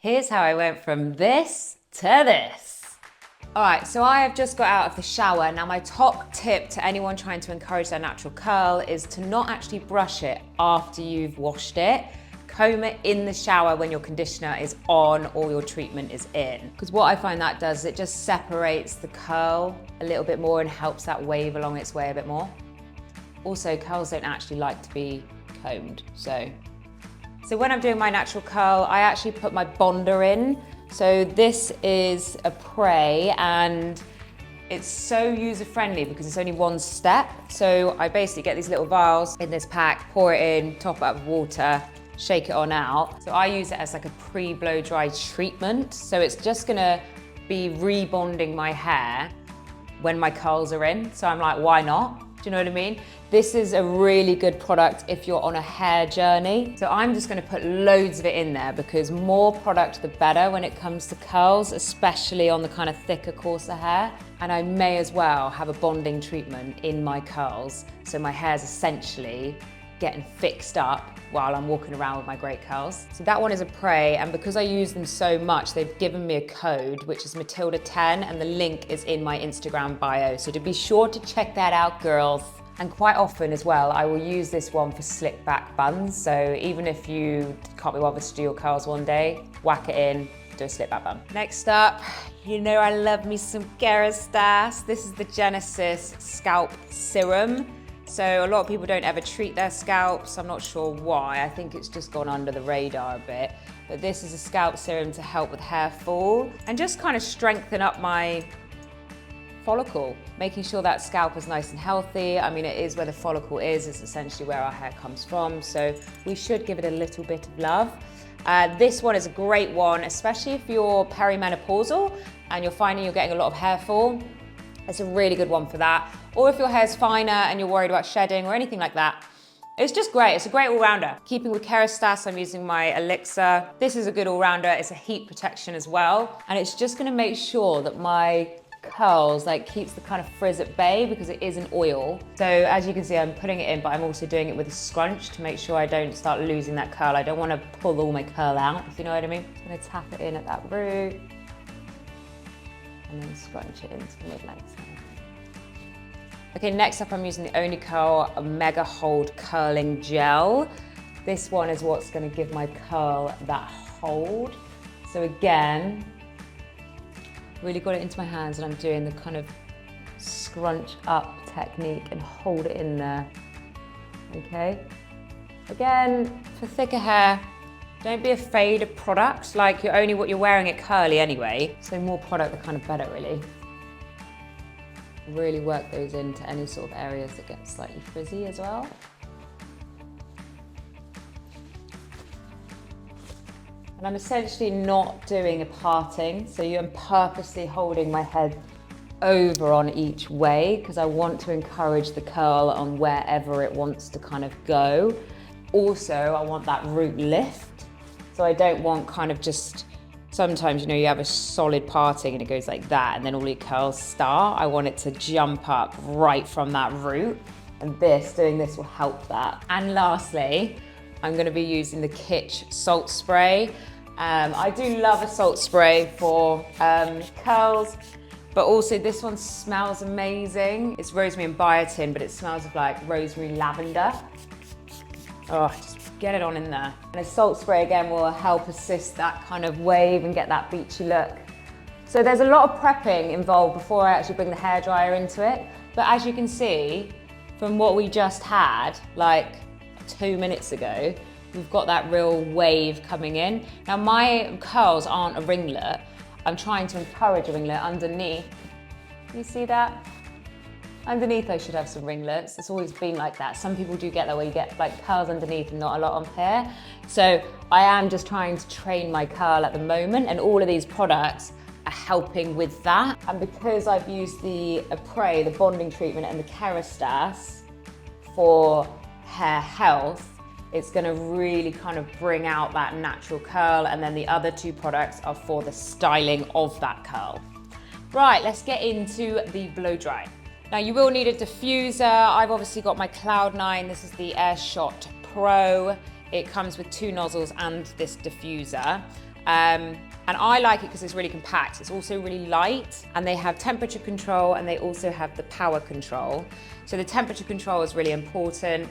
Here's how I went from this to this. All right, so I have just got out of the shower. Now my top tip to anyone trying to encourage their natural curl is to not actually brush it after you've washed it. Comb it in the shower when your conditioner is on or your treatment is in. Because what I find that does, it just separates the curl a little bit more and helps that wave along its way a bit more. Also, curls don't actually like to be combed, so when I'm doing my natural curl, I actually put my bonder in. So this is a Spray and it's so user-friendly because it's only one step. So I basically get these little vials in this pack, pour it in, top it up with water, shake it on out. So I use it as like a pre-blow dry treatment. So it's just gonna be rebonding my hair when my curls are in. So I'm like, why not? Do you know what I mean? This is a really good product if you're on a hair journey. So I'm just gonna put loads of it in there because more product the better when it comes to curls, especially on the kind of thicker, coarser hair. And I may as well have a bonding treatment in my curls. So my hair's essentially getting fixed up while I'm walking around with my great curls. So that one is a Spray, and because I use them so much, they've given me a code, which is Matilda10, and the link is in my Instagram bio. So to be sure to check that out, girls. And quite often as well, I will use this one for slick back buns. So even if you can't be bothered to do your curls one day, whack it in, do a slick back bun. Next up, you know I love me some Kerastase. This is the Genesis Scalp Serum. So a lot of people don't ever treat their scalps. I'm not sure why. I think it's just gone under the radar a bit. But this is a scalp serum to help with hair fall and just kind of strengthen up my follicle, making sure that scalp is nice and healthy. I mean, it is where the follicle is. It's essentially where our hair comes from. So we should give it a little bit of love. This one is a great one, especially if you're perimenopausal and you're finding you're getting a lot of hair fall. It's a really good one for that. Or if your hair's finer and you're worried about shedding or anything like that. It's just great, it's a great all-rounder. Keeping with Kerastase, I'm using my Elixir. This is a good all-rounder, it's a heat protection as well. And it's just gonna make sure that my curls, like keeps the kind of frizz at bay because it is an oil. So as you can see, I'm putting it in, but I'm also doing it with a scrunch to make sure I don't start losing that curl. I don't wanna pull all my curl out, if you know what I mean. I'm gonna tap it in at that root and then scrunch it into the mid-length. Okay, next up I'm using the Only Curl Mega Hold Curling Gel. This one is what's gonna give my curl that hold. So again, really got it into my hands and I'm doing the kind of scrunch up technique and hold it in there, okay? Again, for thicker hair, don't be afraid of products, like you're only what you're wearing it curly anyway, so more product the kind of better really. Really work those into any sort of areas that get slightly frizzy as well. And I'm essentially not doing a parting, so I'm purposely holding my head over on each way because I want to encourage the curl on wherever it wants to kind of go. Also, I want that root lift, so I don't want kind of just, sometimes, you know, you have a solid parting and it goes like that and then all your curls start. I want it to jump up right from that root, and doing this will help that. And lastly, I'm gonna be using the Kitsch Salt Spray. I do love a salt spray for curls, but also this one smells amazing. It's rosemary and biotin, but it smells of like rosemary lavender. Oh, just get it on in there. And a salt spray again will help assist that kind of wave and get that beachy look. So there's a lot of prepping involved before I actually bring the hairdryer into it. But as you can see, from what we just had, like 2 minutes ago, we've got that real wave coming in. Now my curls aren't a ringlet. I'm trying to encourage a ringlet underneath. You see that? Underneath I should have some ringlets. It's always been like that. Some people do get that where you get like curls underneath and not a lot on hair. So I am just trying to train my curl at the moment, and all of these products are helping with that. And because I've used the Spray, the bonding treatment, and the Kerastase for hair health, it's gonna really kind of bring out that natural curl, and then the other two products are for the styling of that curl. Right, let's get into the blow dry. Now you will need a diffuser. I've obviously got my Cloud9. This is the Airshot Pro. It comes with 2 nozzles and this diffuser. And I like it because it's really compact. It's also really light, and they have temperature control, and they also have the power control. So the temperature control is really important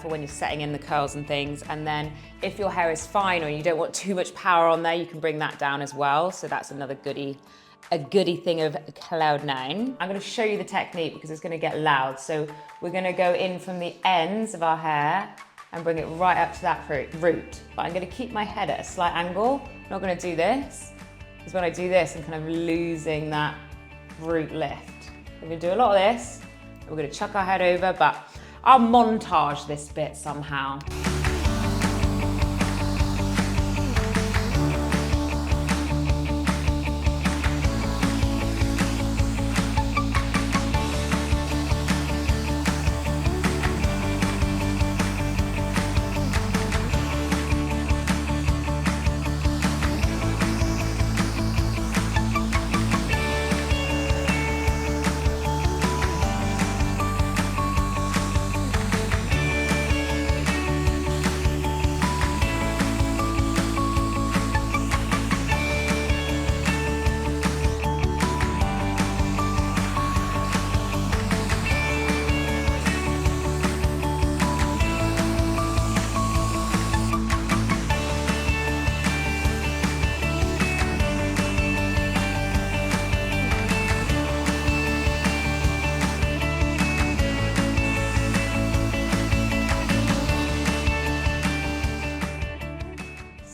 for when you're setting in the curls and things. And then if your hair is fine or you don't want too much power on there, you can bring that down as well. So that's another goodie, a goodie thing of Cloud9. I'm gonna show you the technique because it's gonna get loud. So we're gonna go in from the ends of our hair and bring it right up to that root. But I'm gonna keep my head at a slight angle. I'm not gonna do this, because when I do this, I'm kind of losing that root lift. We're gonna do a lot of this. We're gonna chuck our head over, but I'll montage this bit somehow.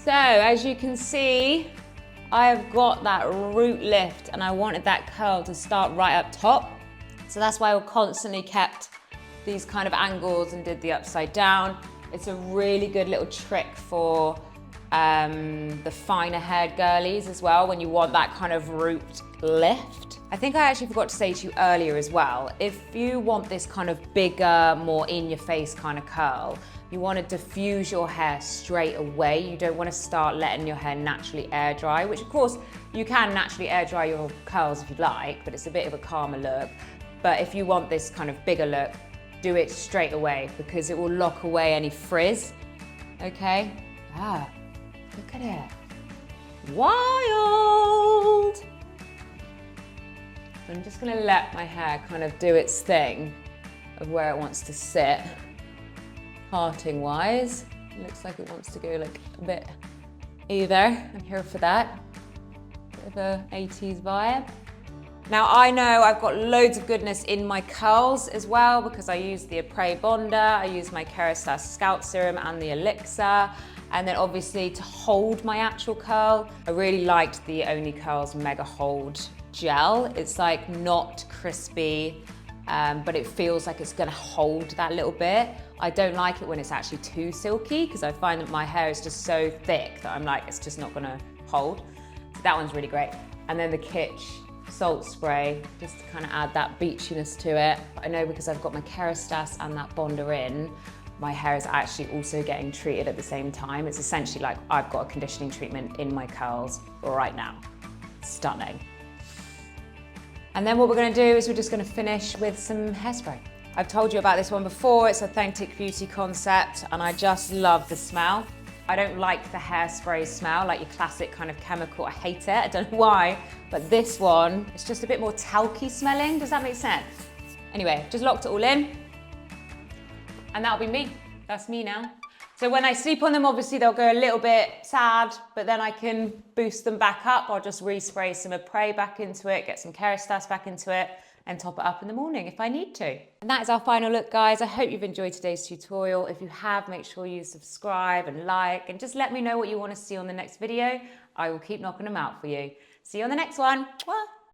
So as you can see, I have got that root lift and I wanted that curl to start right up top. So that's why I constantly kept these kind of angles and did the upside down. It's a really good little trick for the finer haired girlies as well, when you want that kind of root lift. I think I actually forgot to say to you earlier as well, if you want this kind of bigger, more in your face kind of curl, you want to diffuse your hair straight away. You don't want to start letting your hair naturally air dry, which of course you can naturally air dry your curls if you like, but it's a bit of a calmer look. But if you want this kind of bigger look, do it straight away because it will lock away any frizz, okay? Ah, look at it. Wild! I'm just gonna let my hair kind of do its thing of where it wants to sit. Parting wise, it looks like it wants to go like a bit either. I'm here for that. Bit of a 80s vibe. Now I know I've got loads of goodness in my curls as well because I use the Airspray Bonder, I use my Hairspray Scalp Serum and the Elixir. And then obviously to hold my actual curl, I really liked the Only Curls Mega Hold Gel. It's like not crispy, but it feels like it's gonna hold that little bit. I don't like it when it's actually too silky because I find that my hair is just so thick that I'm like, it's just not gonna hold. So that one's really great. And then the Kitsch Salt Spray, just to kind of add that beachiness to it. I know because I've got my Kerastase and that Bonder in, my hair is actually also getting treated at the same time. It's essentially like I've got a conditioning treatment in my curls right now. Stunning. And then what we're gonna do is we're just gonna finish with some hairspray. I've told you about this one before, it's Authentic Beauty concept, and I just love the smell. I don't like the hairspray smell, like your classic kind of chemical, I hate it, I don't know why, but this one, it's just a bit more talky smelling, does that make sense? Anyway, just locked it all in, and that'll be me, that's me now. So when I sleep on them, obviously they'll go a little bit sad, but then I can boost them back up. I'll just respray some Airspray back into it, get some Kerastase back into it, and top it up in the morning if I need to. And that is our final look, guys. I hope you've enjoyed today's tutorial. If you have, make sure you subscribe and like, and just let me know what you want to see on the next video. I will keep knocking them out for you. See you on the next one. Mwah.